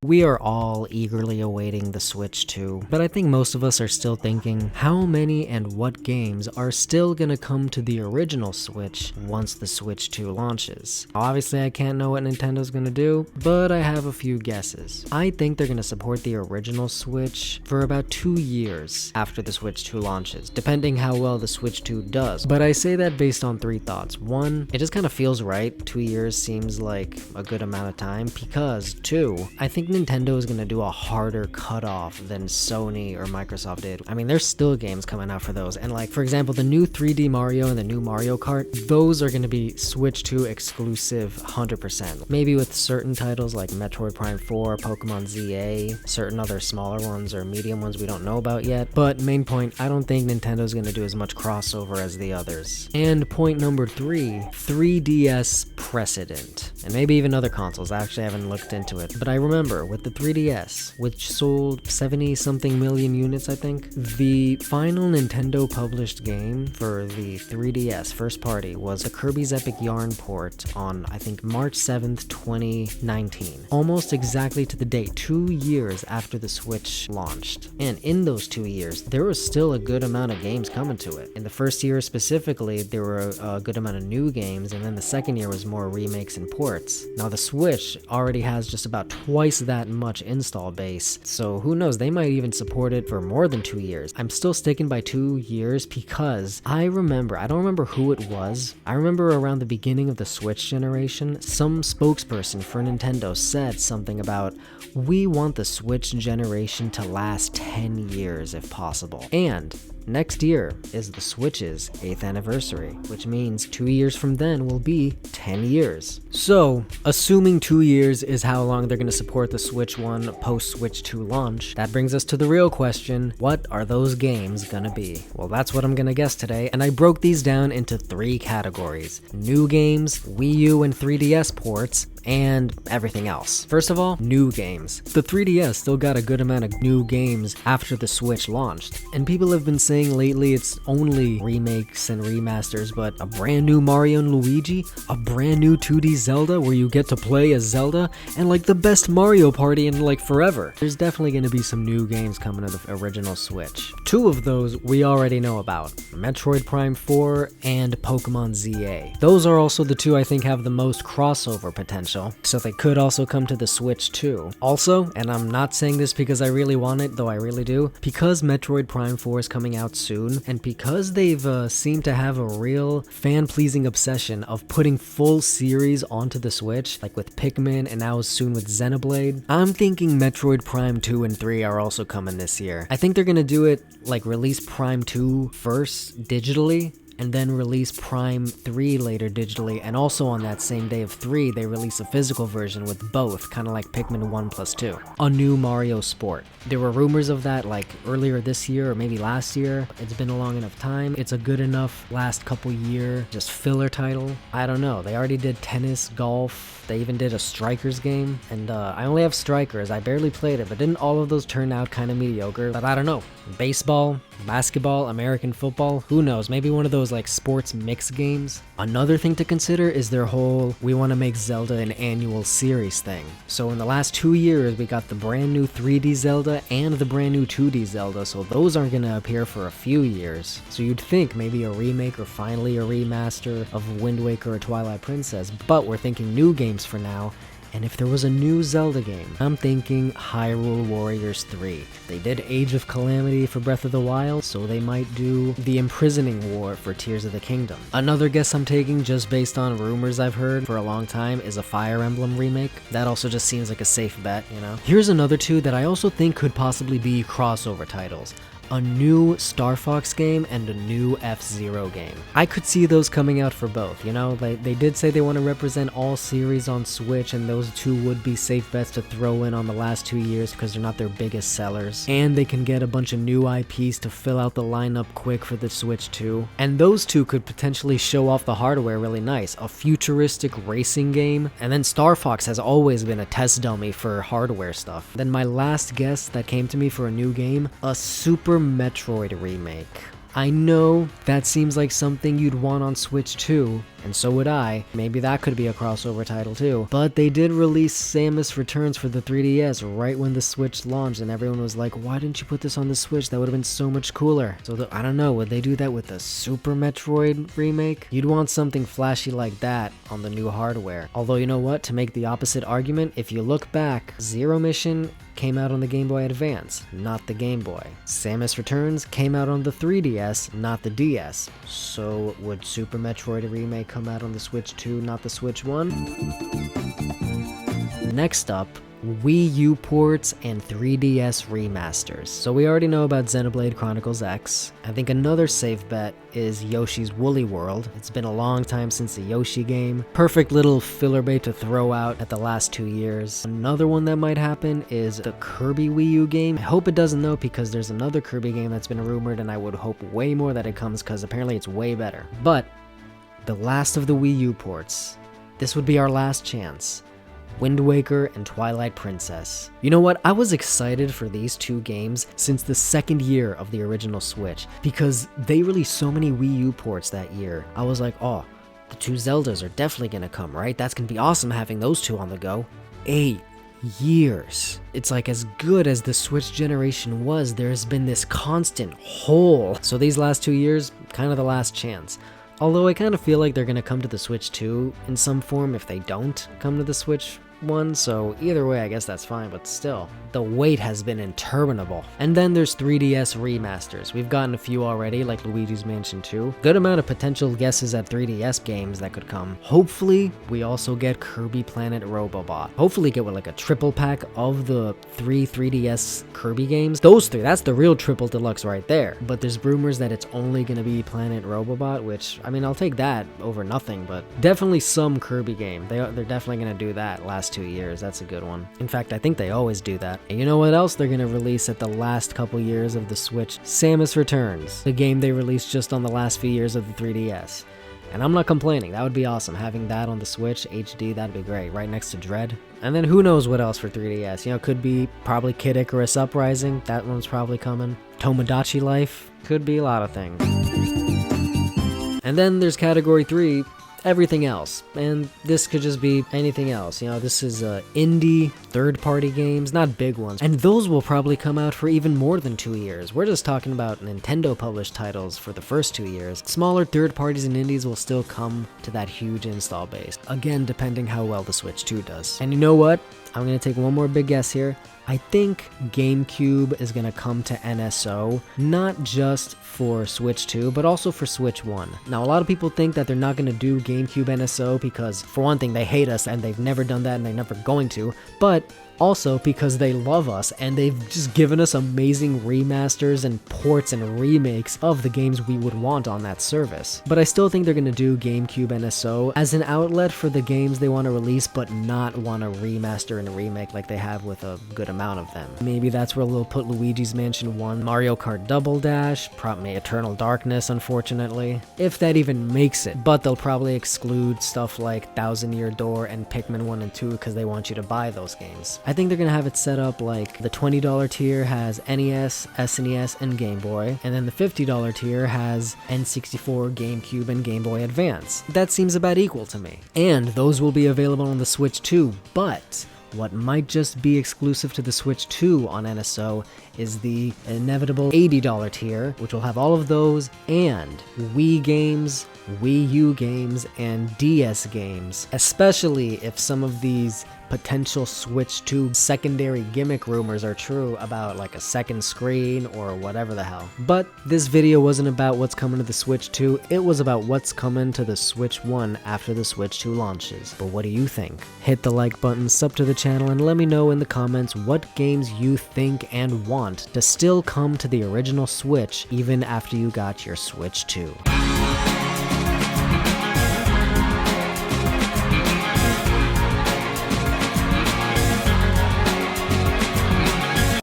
We are all eagerly awaiting the Switch 2, but I think most of us are still thinking, how many and what games are still gonna come to the original Switch once the Switch 2 launches? Obviously, I can't know what Nintendo's gonna do, but I have a few guesses. I think they're gonna support the original Switch for about 2 years after the Switch 2 launches, depending how well the Switch 2 does. But I say that based on 3 thoughts. 1, it just kind of feels right. 2 years seems like a good amount of time, because 2, I think Nintendo is going to do a harder cutoff than Sony or Microsoft did. I mean, there's still games coming out for those, and like, for example, the new 3D Mario and the new Mario Kart, those are going to be Switch 2 exclusive 100%. Maybe with certain titles like Metroid Prime 4, Pokemon ZA, certain other smaller ones or medium ones we don't know about yet, but main point, I don't think Nintendo's going to do as much crossover as the others. And point number 3, 3DS precedent, and maybe even other consoles. I actually haven't looked into it, but I remember with the 3DS, which sold 70 something million units, I think, the final Nintendo published game for the 3DS first party was a Kirby's Epic Yarn port on, I think, March 7th, 2019. Almost exactly to the date, 2 years after the Switch launched. And in those 2 years, there was still a good amount of games coming to it. In the first year specifically, there were a good amount of new games, and then the second year was more remakes and ports. Now the Switch already has just about twice that much install base, so who knows, they might even support it for more than 2 years. I'm still sticking by 2 years because I don't remember who it was. I remember around the beginning of the Switch generation, some spokesperson for Nintendo said something about, we want the Switch generation to last 10 years if possible. And next year is the Switch's 8th anniversary, which means 2 years from then will be 10 years. So, assuming 2 years is how long they're going to support the Switch 1 post-Switch 2 launch, that brings us to the real question, what are those games gonna be? Well, that's what I'm gonna guess today, and I broke these down into 3 categories: new games, Wii U and 3DS ports, and everything else. First of all, new games. The 3DS still got a good amount of new games after the Switch launched, and people have been saying lately it's only remakes and remasters, but a brand new Mario and Luigi, a brand new 2D Zelda where you get to play as Zelda, and like the best Mario Party in like forever. There's definitely going to be some new games coming to the original Switch. 2 of those we already know about, Metroid Prime 4 and Pokemon ZA. Those are also the 2 I think have the most crossover potential, so they could also come to the Switch too. Also, and I'm not saying this because I really want it, though I really do, because Metroid Prime 4 is coming out soon, and because they've seemed to have a real fan-pleasing obsession of putting full series onto the Switch, like with Pikmin and now soon with Xenoblade, I'm thinking Metroid Prime 2 and 3 are also coming this year. I think they're gonna do it like release Prime 2 first digitally, and then release Prime 3 later digitally, and also on that same day of 3, they release a physical version with both, kind of like Pikmin 1+2. A new Mario Sport. There were rumors of that like earlier this year or maybe last year. It's been a long enough time. It's a good enough last couple year, just filler title. I don't know. They already did tennis, golf, they even did a Strikers game, and I only have Strikers. I barely played it, but didn't all of those turn out kind of mediocre? But I don't know. Baseball, basketball, American football, who knows? Maybe one of those like sports mix games. Another thing to consider is their whole we want to make Zelda an annual series thing. So in the last 2 years we got the brand new 3D Zelda and the brand new 2D Zelda, so those aren't going to appear for a few years. So you'd think maybe a remake or finally a remaster of Wind Waker or Twilight Princess, but we're thinking new games for now. And if there was a new Zelda game, I'm thinking Hyrule Warriors 3. They did Age of Calamity for Breath of the Wild, so they might do the Imprisoning War for Tears of the Kingdom. Another guess I'm taking, just based on rumors I've heard for a long time, is a Fire Emblem remake. That also just seems like a safe bet, you know? Here's another 2 that I also think could possibly be crossover titles. A new Star Fox game and a new F-Zero game. I could see those coming out for both, you know? They did say they want to represent all series on Switch, and those 2 would be safe bets to throw in on the last 2 years because they're not their biggest sellers. And they can get a bunch of new IPs to fill out the lineup quick for the Switch 2. And those 2 could potentially show off the hardware really nice. A futuristic racing game, and then Star Fox has always been a test dummy for hardware stuff. Then my last guess that came to me for a new game, a Super Metroid remake. I know that seems like something you'd want on Switch 2, and so would I. Maybe that could be a crossover title too. But they did release Samus Returns for the 3DS right when the Switch launched, and everyone was like, why didn't you put this on the Switch? That would have been so much cooler. So I don't know, would they do that with the Super Metroid remake? You'd want something flashy like that on the new hardware. Although, you know what? To make the opposite argument, if you look back, Zero Mission came out on the Game Boy Advance, not the Game Boy. Samus Returns came out on the 3DS, not the DS. So would Super Metroid Remake come out on the Switch 2, not the Switch 1? Next up, Wii U ports and 3DS remasters. So we already know about Xenoblade Chronicles X. I think another safe bet is Yoshi's Woolly World. It's been a long time since the Yoshi game. Perfect little filler bait to throw out at the last 2 years. Another one that might happen is the Kirby Wii U game. I hope it doesn't though, because there's another Kirby game that's been rumored, and I would hope way more that it comes because apparently it's way better. But the last of the Wii U ports. This would be our last chance. Wind Waker and Twilight Princess. You know what? I was excited for these two games since the second year of the original Switch, because they released so many Wii U ports that year. I was like, oh, the two Zeldas are definitely gonna come, right? That's gonna be awesome having those two on the go. 8 years. It's like, as good as the Switch generation was, there's been this constant hole. So these last 2 years, kind of the last chance. Although I kind of feel like they're gonna come to the Switch 2 in some form if they don't come to the Switch 1, so either way I guess that's fine, but still, the wait has been interminable. And then there's 3DS remasters. We've gotten a few already, like Luigi's Mansion 2. Good amount of potential guesses at 3DS games that could come. Hopefully, we also get Kirby Planet Robobot. Hopefully get with like a triple pack of the 3DS Kirby games. Those three, that's the real triple deluxe right there. But there's rumors that it's only gonna be Planet Robobot, which, I mean, I'll take that over nothing, but definitely some Kirby game. They're definitely gonna do that last 2 years. That's a good one. In fact, I think they always do that. And you know what else they're gonna release at the last couple years of the Switch? Samus Returns, the game they released just on the last few years of the 3DS. And I'm not complaining, that would be awesome. Having that on the Switch, HD, that'd be great, right next to Dread. And then who knows what else for 3DS, you know, could be probably Kid Icarus Uprising, that one's probably coming. Tomodachi Life, could be a lot of things. And then there's category 3, everything else, and this could just be anything else. You know, this is indie third-party games, not big ones, and those will probably come out for even more than 2 years. We're just talking about Nintendo published titles for the first 2 years. Smaller third parties and indies will still come to that huge install base, again depending how well the Switch 2 does. And you know what, I'm gonna take one more big guess here. I think GameCube is gonna come to NSO, not just for Switch 2, but also for Switch 1. Now, a lot of people think that they're not gonna do GameCube NSO because, for one thing, they hate us and they've never done that and they're never going to, but also because they love us and they've just given us amazing remasters and ports and remakes of the games we would want on that service. But I still think they're gonna do GameCube NSO as an outlet for the games they want to release but not want to remaster and remake like they have with a good amount of them. Maybe that's where they'll put Luigi's Mansion 1, Mario Kart Double Dash, probably Eternal Darkness, unfortunately, if that even makes it. But they'll probably exclude stuff like Thousand Year Door and Pikmin 1 and 2 because they want you to buy those games. I think they're gonna have it set up like the $20 tier has NES, SNES, and Game Boy, and then the $50 tier has N64, GameCube, and Game Boy Advance. That seems about equal to me. And those will be available on the Switch too, but what might just be exclusive to the Switch 2 on NSO is the inevitable $80 tier, which will have all of those and Wii games, Wii U games, and DS games, especially if some of these potential Switch 2 secondary gimmick rumors are true about like a second screen or whatever the hell. But this video wasn't about what's coming to the Switch 2, it was about what's coming to the Switch 1 after the Switch 2 launches. But what do you think? Hit the like button, sub to the channel, and let me know in the comments what games you think and want to still come to the original Switch even after you got your Switch 2.